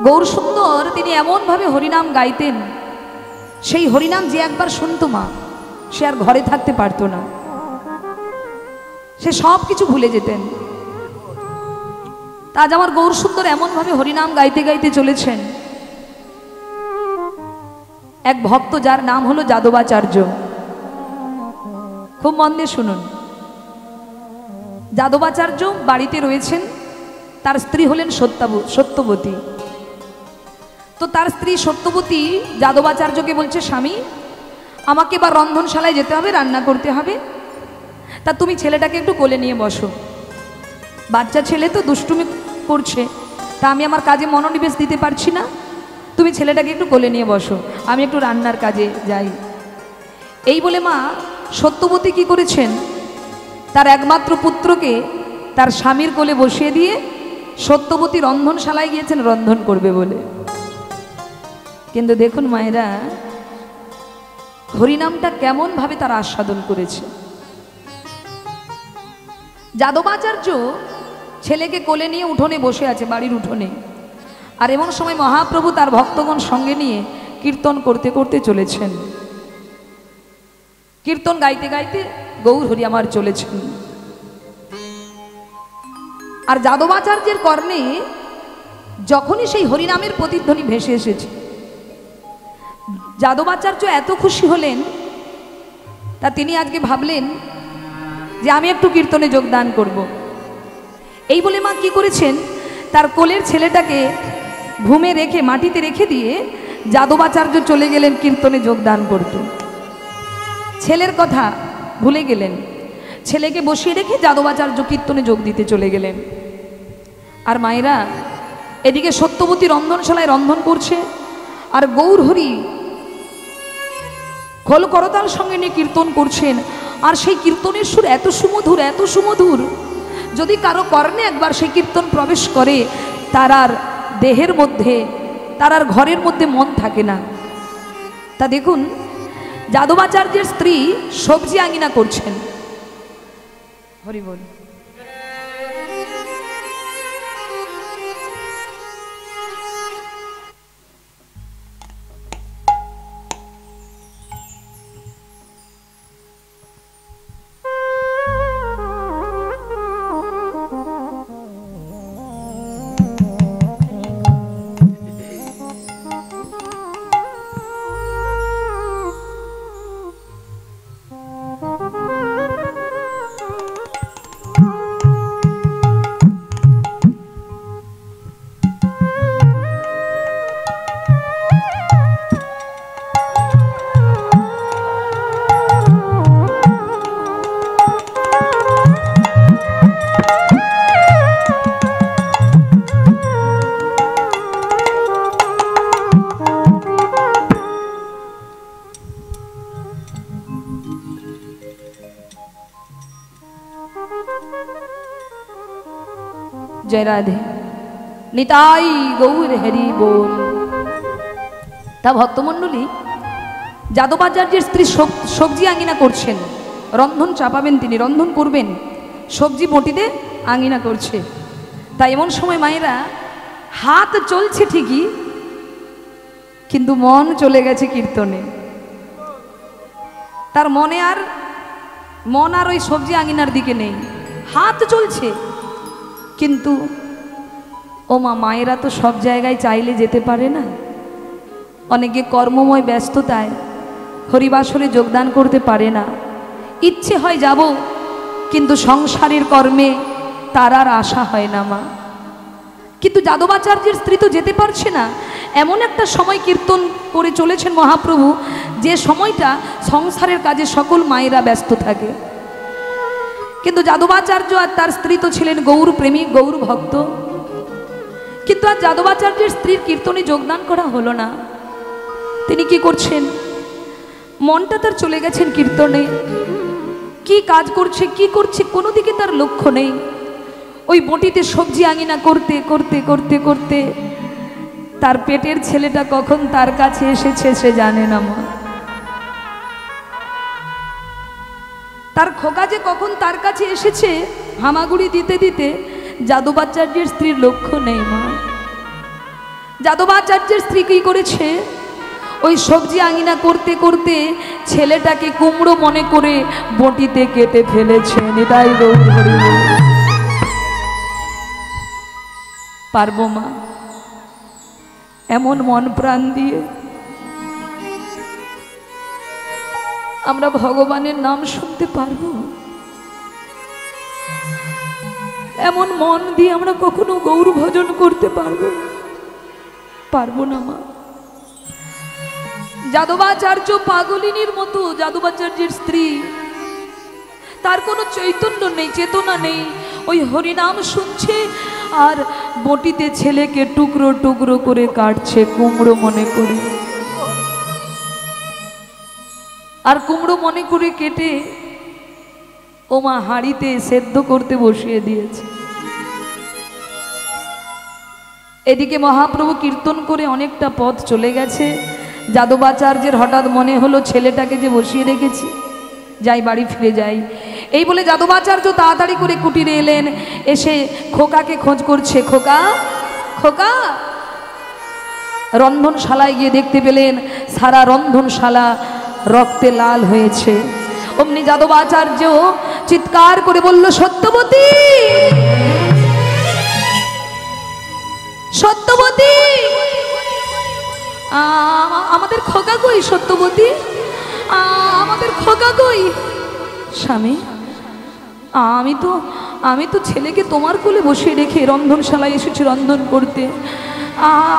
গৌরসুন্দর তিনি এমনভাবে হরিনাম গাইতেন, সেই হরিনাম যে একবার শুনতো মা, সে আর ঘরে থাকতে পারতো না, সে সব কিছু ভুলে যেতেন। আজ আমার গৌরসুন্দর এমনভাবে হরিনাম গাইতে গাইতে চলেছেন। এক ভক্ত যার নাম হলো যাদবাচার্য, খুব মন দিয়ে শুনুন। যাদবাচার্য বাড়িতে রয়েছেন, তার স্ত্রী হলেন সত্যবতী। তো তার স্ত্রী সত্যবতী যাদবাচার্যকে বলছে, স্বামী আমাকে এবার রন্ধনশালায় যেতে হবে, রান্না করতে হবে, তা তুমি ছেলেটাকে একটু কোলে নিয়ে বসো। বাচ্চা ছেলে তো দুষ্টুমি করছে, তা আমি আমার কাজে মনোনিবেশ দিতে পারছি না, তুমি ছেলেটাকে একটু কোলে নিয়ে বসো, আমি একটু রান্নার কাজে যাই। এই বলে মা সত্যবতী কি করেছেন, তার একমাত্র পুত্রকে তার স্বামীর কোলে বসিয়ে দিয়ে সত্যবতী রন্ধনশালায় গিয়েছেন রন্ধন করবে বলে। কিন্তু দেখুন মায়েরা, হরিনামটা কেমন ভাবে তারা আস্বাদন করেছে। যাদবাচার্য ছেলেকে কোলে নিয়ে উঠোনে বসে আছে, বাড়ির উঠোনে, আর এমন সময় মহাপ্রভু তার ভক্তগণ সঙ্গে নিয়ে কীর্তন করতে করতে চলেছেন। কীর্তন গাইতে গাইতে গৌর হরি আমার চলেছেন। আর যাদবাচার্যের কর্ণে যখনই সেই হরিনামের প্রতিধ্বনি ভেসে এসেছে, যাদবাচার্য এত খুশি হলেন, তা তিনি আজকে ভাবলেন যে আমি একটু কীর্তনে যোগদান করব। এই বলে মা কি করেছেন, তার কোলের ছেলেটাকে ঘুমে রেখে মাটিতে রেখে দিয়ে যাদবাচার্য চলে গেলেন কীর্তনে যোগদান করতে। ছেলের কথা ভুলে গেলেন, ছেলেকে বসিয়ে রেখে যাদবাচার্য কীর্তনে যোগ দিতে চলে গেলেন। আর মায়েরা, এদিকে সত্যবতী রন্ধনশালায় রন্ধন করছে, আর গৌর হরি খোল করতাল সঙ্গে নিয়ে কীর্তন করছেন। আর সেই কীর্তনের সুর এত সুমধুর, এত সুমধুর, যদি কারো কর্ণে একবার সেই কীর্তন প্রবেশ করে, তার আর দেহের মধ্যে, তার আর ঘরের মধ্যে মন থাকে না। তা দেখুন, যাদবাচার্যের স্ত্রী সবজি আঙিনা করছেন। হরি বল। जय राधे निताई गौर हरि बोल। তা ভক্তমণ্ডলী, যাদবাচার্যের স্ত্রী সবজি আঙিনা করছেন, রন্ধন চাপাবেন, তিনি রন্ধন করবেন, সবজি বটিতে আঙিনা করছে। তাই এমন সময় মায়েরা, হাত চলছে ঠিকই, কিন্তু মন চলে গেছে কীর্তনে। তার মন আর ওই সবজি আঙিনার দিকে নেই, হাত চলছে, কিন্তু ও মা, মায়েরা তো সব জায়গায় চাইলে যেতে পারে না। অনেকে কর্মময় ব্যস্ততায় হরিবাসরে যোগদান করতে পারে না। ইচ্ছে হয় যাব, কিন্তু সংসারের কর্মে তার আর আশা হয় না মা। কিন্তু যাদবাচার্যের স্ত্রী তো যেতে পারছে না। এমন একটা সময় কীর্তন করে চলেছেন মহাপ্রভু, যে সময়টা সংসারের কাজে সকল মায়েরা ব্যস্ত থাকে। কিন্তু যাদবাচার্য আর তার স্ত্রী তো ছিলেন গৌর প্রেমিক, গৌর ভক্ত, কিন্তু আর যাদবাচার্যের স্ত্রীর কীর্তনে যোগদান করা হলো না। তিনি কি করছেন, মনটা তার চলে গেছেন কীর্তনে। কি কাজ করছে, কি করছে, কোনো দিকে তার লক্ষ্য নেই। ওই বটিতে সবজি আঙিনা করতে করতে করতে করতে তার পেটের ছেলেটা কখন তার কাছে এসেছে সে জানে না মা। তার খোকা যে কখন তার কাছে এসেছে হামাগুড়ি দিতে দিতে যাদবাচার্যের স্ত্রীর লক্ষ্য নেই মা। যাদবাচার্যের স্ত্রী কি করেছে, ওই সবজি আঙিনা করতে করতে ছেলেটাকে কুমড়ো মনে করে বটিতে কেটে ফেলেছে। নিতাই গৌর হরি বল। পারবো মা এমন মন প্রাণ দিয়ে আমরা ভগবানের নাম শুনতে পারবো? এমন মন দিয়ে আমরা কখনো গৌর ভজন করতে পারবো? পারবো না মা। যাদবাচার্য পাগলিনীর মতো, যাদবাচার্যের স্ত্রী, তার কোনো চৈতন্য নেই, চেতনা নেই, ওই হরিনাম শুনছে আর বটিতে ছেলেকে টুকরো টুকরো করে কাটছে কুমড়ো মনে করে। আর কুমড়ো মনে করে কেটে ও মা হাঁড়িতে সেদ্ধ করতে বসিয়ে দিয়েছে। এদিকে মহাপ্রভু কীর্তন করে অনেকটা পথ চলে গেছে। যাদবাচার্যের হঠাৎ মনে হলো ছেলেটাকে যে বসিয়ে রেখেছি, যাই বাড়ি ফিরে যাই। এই বলে যাদবাচার্য তাড়াতাড়ি করে কুটিরে এলেন, এসে খোকাকে খোঁজ করছে। খোকা, খোকা। রন্ধনশালায় গিয়ে দেখতে পেলেন সারা রন্ধনশালা রক্তে লাল হয়েছে। অমনি যাদবাচার্য চিৎকার করে বলল, সত্যবতী, সত্যবতী, আমাদের খোকা কই? সত্যবতী, আমাদের খোকা কই? স্বামী, আমি তো ছেলেকে তোমার কোলে বসিয়ে রেখে রন্ধনশালায় এসেছি রন্ধন করতে।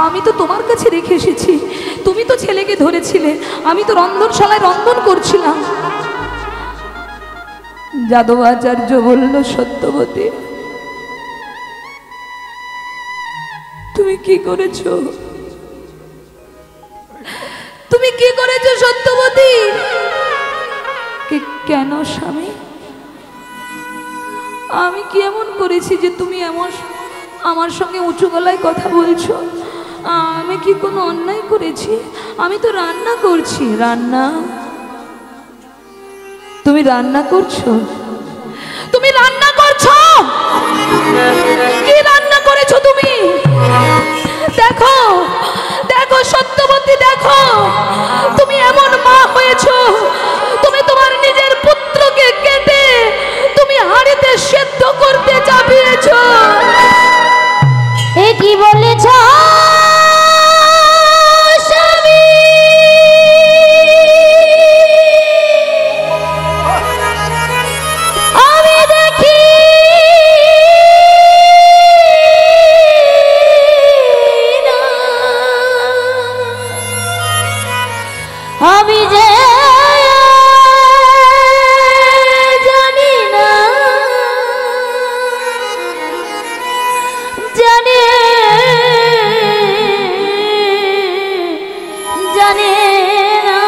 আমি তো তোমার কাছে রেখে এসেছি, তুমি তো ছেলেকে ধরেছিলে, আমি তো রন্ধনশালায় রন্ধন করছিলাম। যাদবাচার্য বলল, সত্যবতী, তুমি কি করেছো? তুমি কি করেছো সত্যবতী? কেন স্বামী? আমি কি এমন করেছি যে তুমি এমন আমার সঙ্গে উঁচু গলায় কথা বলছো? আমি কি কোনো অন্যায় করেছি? আমি তো রান্না করছি। রান্না? তুমি রান্না করছো? তুমি রান্না করছো? কি রান্না করেছো তুমি? দেখো, দেখো সত্যবতী, দেখো তুমি এমন মা হয়েছো, তুমি তোমার নিজের পুত্রকে কেটে তুমি হাড়িতে সেদ্ধ করতে চাপিয়েছো। এ কি বলেছ স্বামী? আমি দেখি না, আমি যে জানি না, জানি জানি না।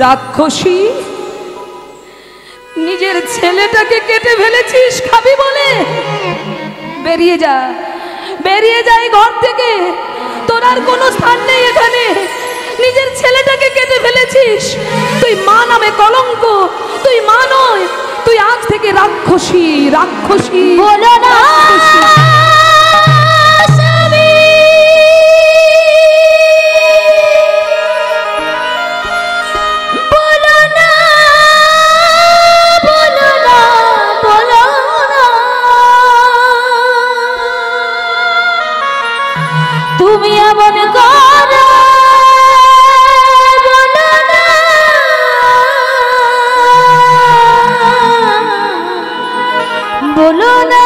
রাক্ষসী, নিজের ছেলেটাকে কেটে ফেলেছিস খাবি বলে? বেরিয়ে যা, বেরিয়ে যা এই ঘর থেকে, তোর আর কোনো স্থান নেই এখানে। নিজের ছেলেটাকে কেটে ফেলেছিস, তুই মা নামে কলঙ্ক, তুই মা নয়, তুই আজ থেকে রাক্ষসী। রাক্ষসী বলো না স্বামী, বলো না, বলো না, বলো না, তুমি এমন করো, বলো না, বলো না।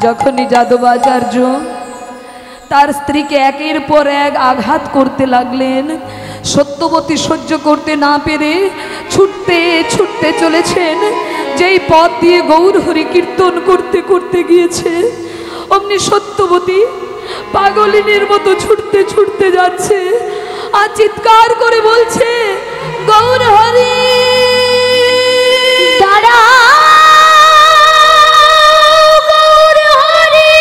যখনই যাদবাচার্য তার স্ত্রীকে একের পর এক আঘাত করতে লাগলেন, সত্যবতী সহ্য করতে না পেরে ছুটতে ছুটতে চলেছেন। যেই পথ দিয়ে গৌর হরি কীর্তন করতে করতে গিয়েছে, অমনি সত্যবতী পাগলিনীর মতো ছুটতে ছুটতে যাচ্ছে আর চিৎকার করে বলছে, গৌর হরি, দাঁড়া, গৌর হরি,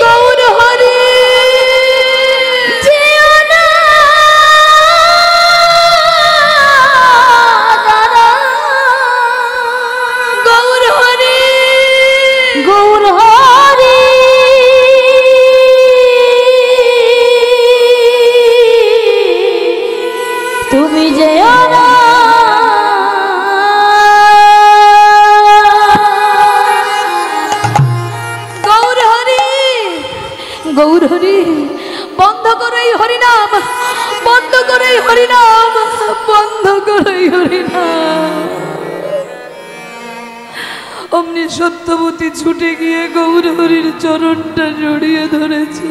গৌর হরি, যেও না, তুমি যেও না গৌর হরি, গৌর হরি, বন্ধ করো এই হরিনাম, বন্ধ করো এই হরিনাম, বন্ধ করো এই হরিনাম। অমনি সত্যবতী ছুটে গিয়ে গৌর হরির চরণটা জড়িয়ে ধরেছে।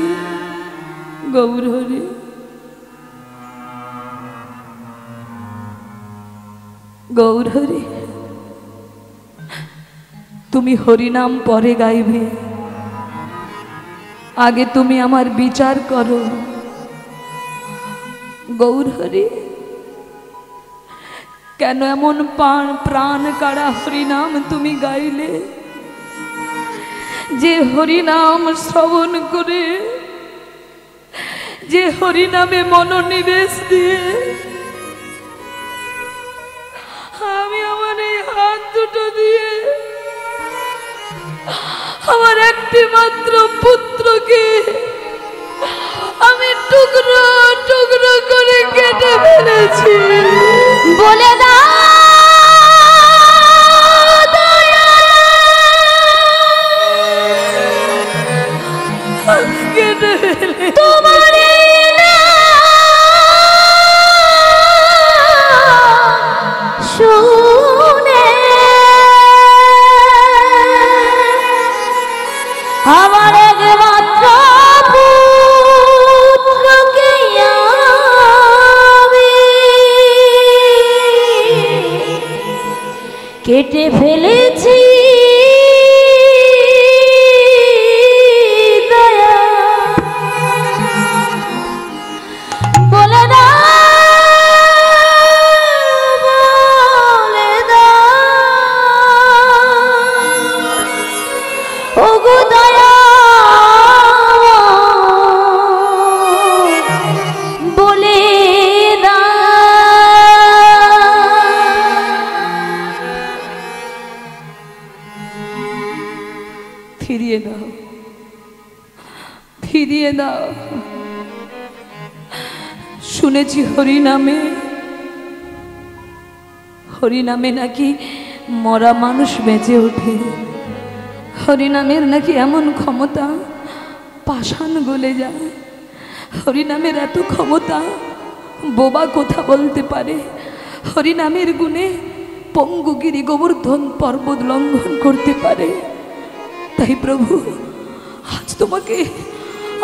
গৌর হরি, গৌর হরি, তুমি হরিনাম পরে গাইবে, আগে তুমি আমার বিচার করো। গৌর হরি, কেন এমন প্রাণ কাড়া হরিনাম তুমি গাইলে? যে হরিনাম শ্রবণ করে, যে হরিনামে মনোনিবেশ দিয়ে আমি আমার এই হাত দুটো দিয়ে আমার একটি মাত্র পুত্রকে আমি টুকরো টুকরো করে কেটে ফেলেছি। বলে দাও কেটে ফেলে তোমার শুনে আমার একমাত্র পুত্রকে আমি কেটে ফেলেছি। দয়া বলে দাও, বলে দাও ওগো দয়া, বলে দাও। ফিরিয়ে দাও, ফিরিয়ে দাও। শুনেছি হরিনামে, হরিনামে নাকি মরা মানুষ বেঁচে ওঠে, হরিনামের নাকি এমন ক্ষমতা পাষাণ গলে যায়, হরিনামের এত ক্ষমতা বোবা কথা বলতে পারে, হরিনামের গুণে পঙ্গুগিরি গোবর্ধন পর্বত লঙ্ঘন করতে পারে। তাই প্রভু,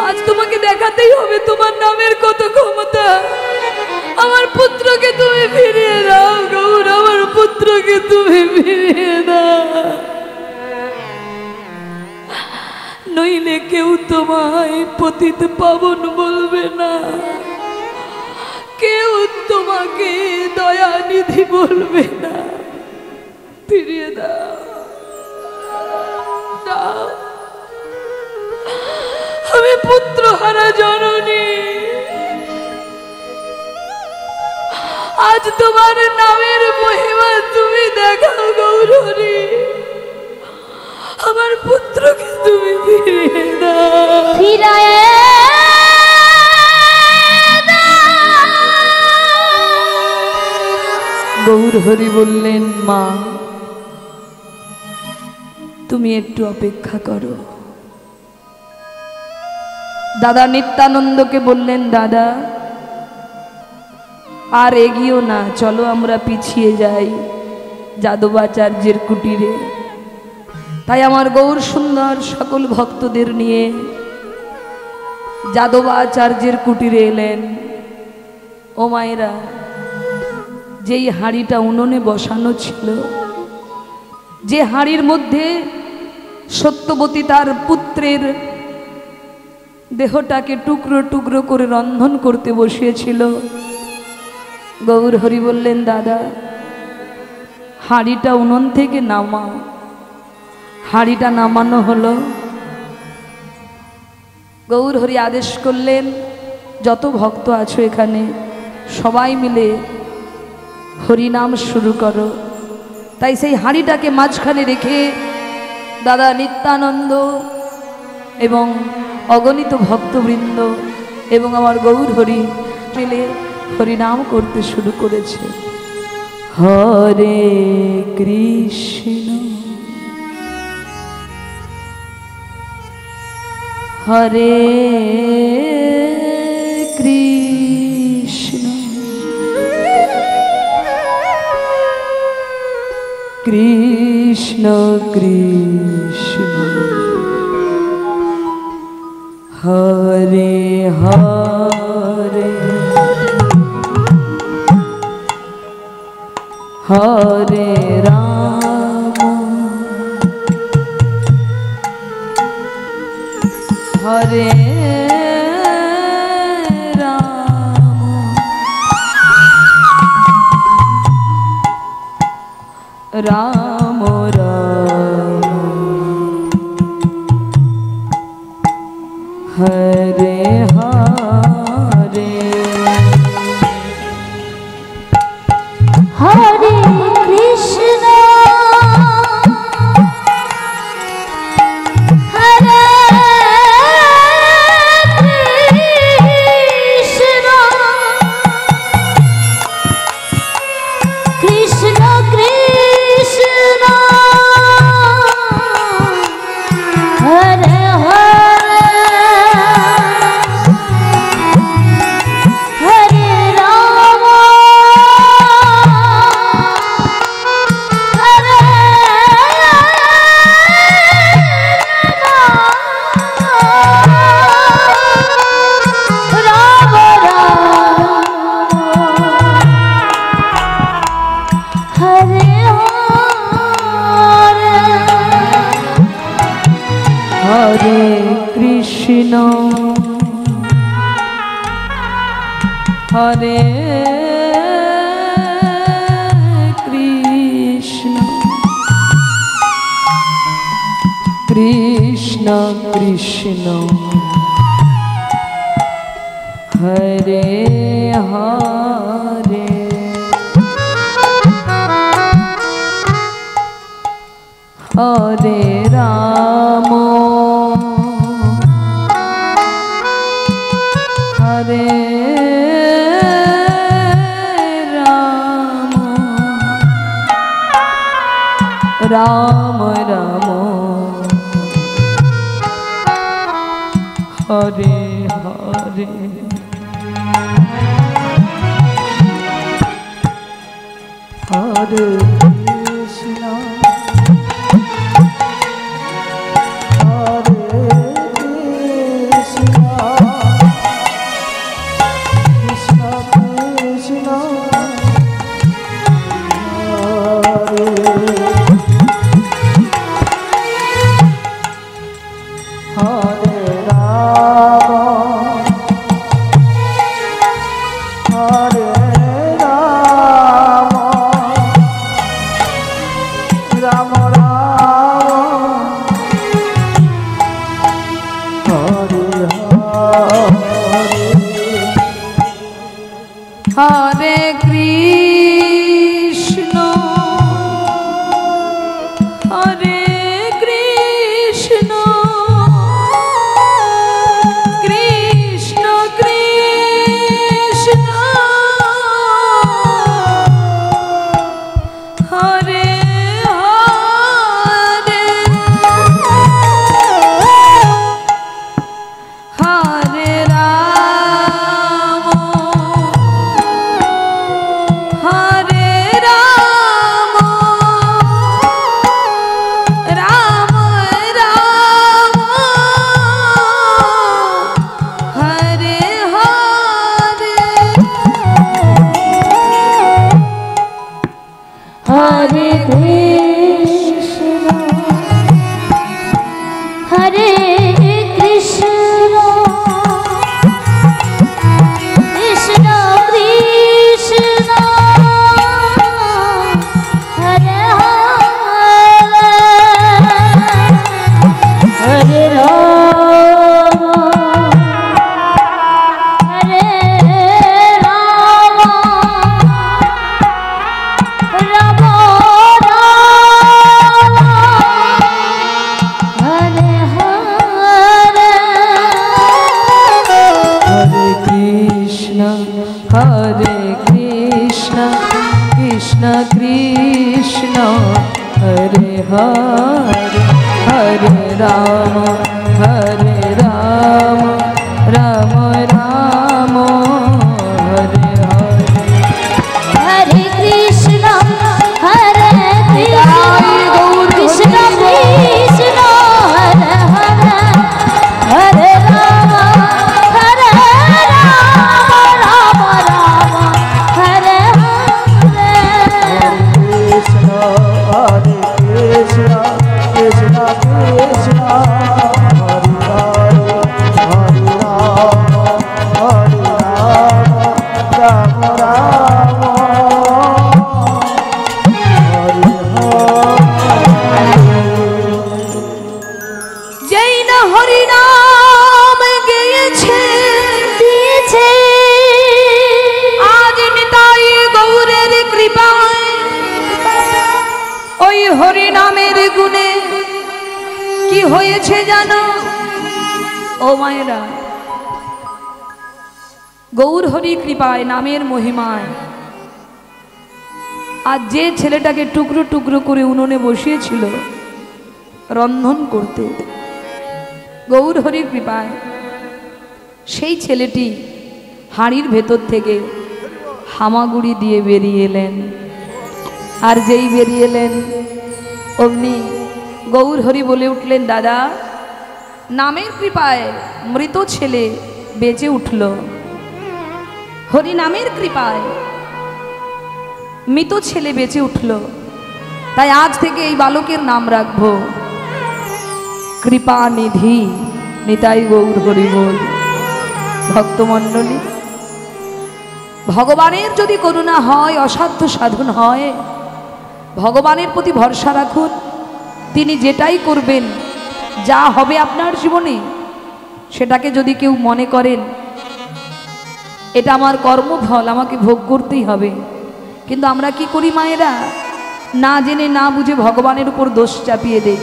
আজ তোমাকে দেখাতেই হবে তোমার নামের কত ক্ষমতা। আমার পুত্রকে তুমি ফিরিয়ে দাও গৌর, আমার পুত্রকে তুমি ফিরিয়ে দাও, নইলে কেউ তোমায় পতিত পাবন বলবে না, কেউ তোমাকে দয়ানিধি বলবে না। ফিরিয়ে দাও, দাও। আমি পুত্র হারা জননী, আজ তোমার নামের মহিমা তুমি দেখাও গৌর হরি, আমার পুত্রকে তুমি ফিরিয়ে দাও, ফিরায়ে গৌর হরি বললেন, মা তুমি একটু অপেক্ষা করো। দাদা নিত্যানন্দকে বললেন, দাদা আর এগিয়েও না, চলো আমরা পিছিয়ে যাই যাদবাচার্যের কুটিরে। তাই আমার গৌর সুন্দর সকল ভক্তদের নিয়ে যাদবাচার্যের কুটিরে এলেন। ও মায়েরা, যেই হাঁড়িটা উনুনে বসানো ছিল, যে হাঁড়ির মধ্যে সত্যবতী তার পুত্রের দেহটাকে টুকরো টুকরো করে রন্ধন করতে বসিয়েছিল, গৌর হরি বললেন, দাদা হাঁড়িটা উনুন থেকে নামাও। হাঁড়িটা নামানো হলো। গৌর হরি আদেশ করলেন, যত ভক্ত আছো এখানে সবাই মিলে হরিনাম শুরু করো। তাই সেই হাঁড়িটাকে মাঝখানে রেখে দাদা নিত্যানন্দ এবং অগণিত ভক্তবৃন্দ এবং আমার গৌর হরি মিলে হরিনাম করতে শুরু করেছে। হরে কৃষ্ণ হরে কৃষ্ণ কৃষ্ণ কৃষ্ণ হরে হরে হরে রাম হরে রাম রাম রাম হরে হরে হরে কৃষ্ণ হরে কৃষ্ণ কৃষ্ণ কৃষ্ণ হরে হরে রাম হরে রাম হরে হরে কৃষ্ণ হরে কৃষ্ণ কৃষ্ণ কৃষ্ণ হরে হরে হরে রাম হরে রাম রাম রাম হরে হরে হরে কৃষ্ণ হরে কৃষ্ণ হরে কৃষ্ণ কৃষ্ণ কৃষ্ণ হরে হরে হরে রাম হরে রাম রাম রাম হরে হরে হরে কৃষ্ণ হরে কৃষ্ণ কৃষ্ণ কৃষ্ণ হরে হরে রাম হরে রাম রাম রাম কৃষ্ণ হরে হরে হরে রাম রাম রাম হরে হরে। হরে কৃষ্ণ হরে কৃষ্ণ কৃষ্ণ কৃষ্ণ হরে হরে হরে রাম রাম রাম হরে হরে। কৃষ্ণ হরে কৃষ্ণ কৃষ্ণ কৃষ্ণ হরে হরে হরে রাম রাম হরে হরে। যেই না হরি নাম গেয়েছে দিয়েছে আজ নিতাই গৌরের কৃপায় ওই হরি নামের গুণে কি হয়েছে জানো ও মায়েরা? গৌর হরি কৃপায় নামের মহিমায় আর যে ছেলেটাকে টুকরো টুকরো করে উনুনে বসিয়েছিল রন্ধন করতে, গৌর হরির কৃপায় সেই ছেলেটি হাঁড়ির ভেতর থেকে হামাগুড়ি দিয়ে বেরিয়ে এলেন। আর যেই বেরিয়ে এলেন অমনি গৌর হরি বলে উঠলেন, দাদা নামের কৃপায় মৃত ছেলে বেঁচে উঠল, হরি নামের কৃপায় মৃত ছেলে বেঁচে উঠল, তাই আজ থেকে এই বালকের নাম রাখবো কৃপা নিধি নিতাই গৌর হরি বল। ভক্তমণ্ডলী, ভগবানের যদি করুণা হয়, অসাধ্য সাধন হয়, ভগবানের প্রতি ভরসা রাখুন, তিনি যেটাই করবেন, যা হবে আপনার জীবনে, সেটাকে যদি কেউ মনে করেন এটা আমার কর্মফল, আমাকে ভোগ করতেই হবে, কিন্তু আমরা কি করি মায়েরা, না জেনে না বুঝে ভগবানের উপর দোষ চাপিয়ে দেই।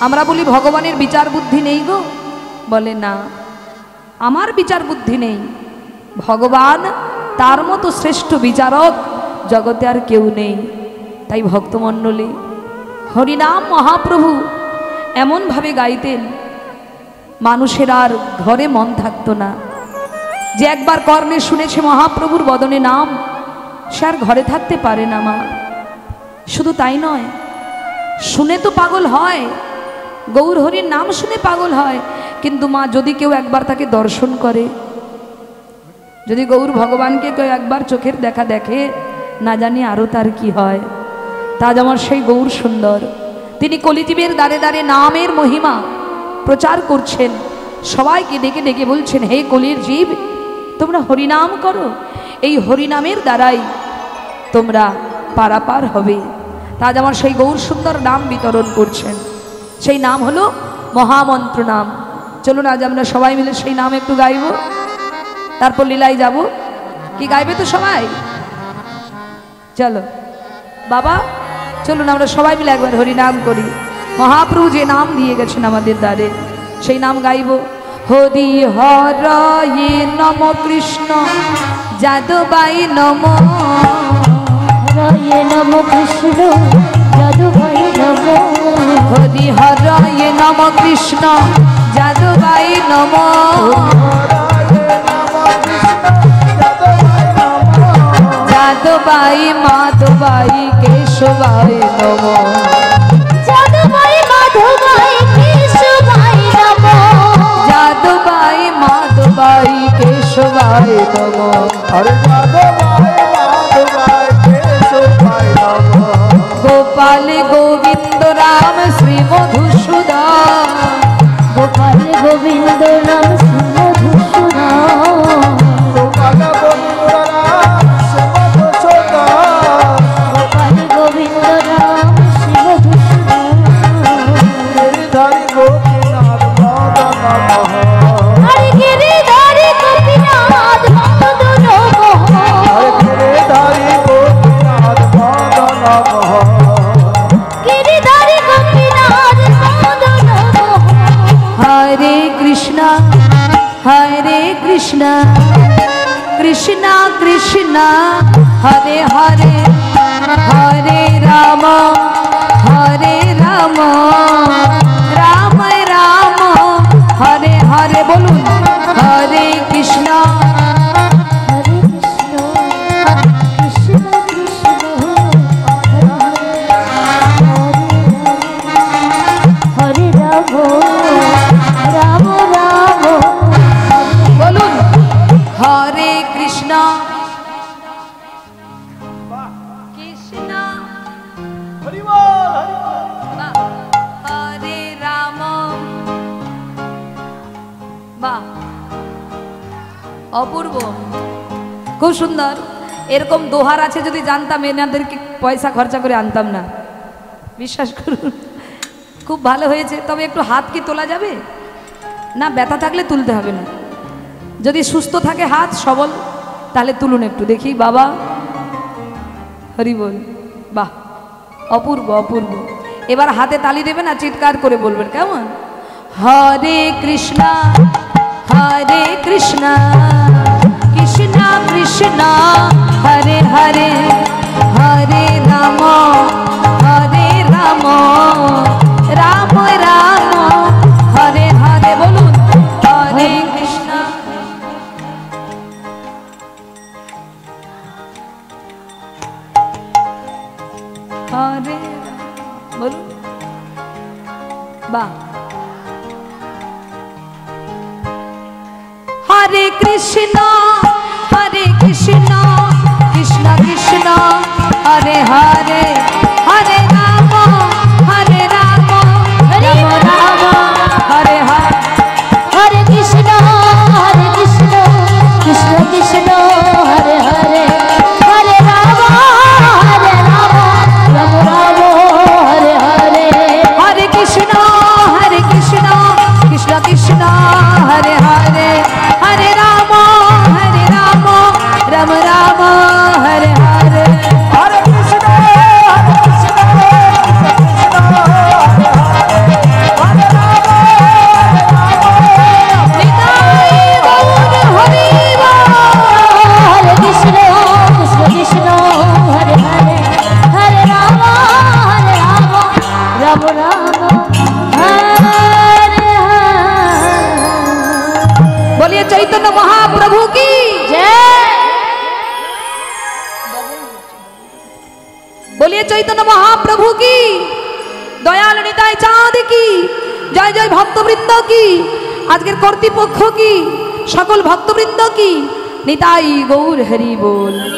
আমরা বলি ভগবানের বিচার বুদ্ধি নেই গো, বলে না, আমার বিচার বুদ্ধি নেই, ভগবান তার মতো শ্রেষ্ঠ বিচারক জগতে আর কেউ নেই। তাই ভক্তমণ্ডলী, হরিনাম মহাপ্রভু এমনভাবে গাইতেন মানুষের আর ঘরে মন থাকতো না। যে একবার কর্ণে শুনেছে মহাপ্রভুর বদনে নাম, সে আর ঘরে থাকতে পারে না মা। শুধু তাই নয়, শুনে তো পাগল হয়, গৌর হরির নাম শুনে পাগল হয়, কিন্তু মা যদি কেউ একবার তাকে দর্শন করে, যদি গৌর ভগবানকে কেউ একবার চোখের দেখা দেখে, না জানি আরও তার কি হয়। তাজ আমার সেই গৌর সুন্দর, তিনি কলিজীবের দ্বারে দ্বারে নামের মহিমা প্রচার করছেন, সবাইকে ডেকে ডেকে বলছেন, হে কলির জীব, তোমরা হরিনাম করো, এই হরিনামের দ্বারাই তোমরা পারাপার হবে। তাজ আমার সেই গৌর সুন্দর নাম বিতরণ করছেন, সেই নাম হলো মহামন্ত্র নাম। চলুন আজ আমরা সবাই মিলে সেই নাম একটু গাইব, তারপর লীলায় যাব। কি গাইবে তো সবাই? চলো বাবা, চলুন আমরা সবাই মিলে একবার হরিনাম করি। মহাপ্রভু যে নাম দিয়ে গেছেন আমাদের দ্বারে, সেই নাম গাইব। হরি হরয়ে নম কৃষ্ণ যাদবাই নম, হরয়ে নম কৃষ্ণ যাদবাই নম, হরি হরয়ে নম কৃষ্ণ যাদবাই নম, যাদবাই মাধবাই কেশবাই নম, যাদবাই মাধবাই কেশবাই নম, যাদবাই মাধবাই কেশবাই নম, হরে যাদবাই মাধবাই কেশবাই নম, গোপাল গোবিন্দ রাম শ্রী মধুসূদন, গোপাল গোবিন্দ নাম মধুসূদন, গোপাল গোবিন্দ রাম শ্রীমধুসূদন, গোপাল গোবিন্দ নাম মধুসূদন, গিরিধারী গোপীনাথ মদন মোহন, হরে গিরিধারী গোপীনাথ মদন মোহন, হরে গিরিধারী গোপীনাথ মদন মোহন, গিরিধারী গোপীনাথ মদন মোহন। হরে কৃষ্ণ কৃষ্ণ কৃষ্ণ কৃষ্ণ হরে হরে হরি বল হরি বল। হরে রাম। বাহ, অপূর্ব, খুব সুন্দর। এরকম দোহার আছে, যদি জানতাম এনাদেরকে পয়সা খরচা করে আনতাম না, বিশ্বাস করুন। খুব ভালো হয়েছে। তবে একটু হাত কি তোলা যাবে না? ব্যথা থাকলে তুলতে হবে না, যদি সুস্থ থাকে হাত সবল, তাহলে তুলুন একটু দেখি। বাবা হরি বল। বাহ, অপূর্ব অপূর্ব। এবার হাতে তালি দেবেন আর চিৎকার করে বলবেন, কেমন? হরে কৃষ্ণ হরে কৃষ্ণ কৃষ্ণ কৃষ্ণ হরে হরে হরে রাম রাম রাম হরে হরে। বলুন হরে কৃষ্ণ। হরে বলুন। বাহ, হরে কৃষ্ণ কৃষ্ণ কৃষ্ণ হরে হরে হরে রাম রাম রাম হরে হরে। হরে কৃষ্ণ কৃষ্ণ কৃষ্ণ হরে হরে হরে রাম রাম রাম হরে হরে। হরে কৃষ্ণ কৃষ্ণ কৃষ্ণ হরে হরে হরে রাম রাম রাম হরে হরে। হরে কৃষ্ণ কৃষ্ণ কৃষ্ণ হরে রাম নিতাই গৌর হরি বল। হরে কৃষ্ণ কৃষ্ণ হরে হরে হরে রাম রাম রাম হরে হরে। बोलिए चैतन्य महाप्रभु की जय। बोलिए चैतन्य महाप्रभु की, दयाल निताई चाँद की जय जय। भक्तवृंद की, आजकेर कर्तृपक्ष की, सकल भक्तवृंद की निताई गौर हरि बोल।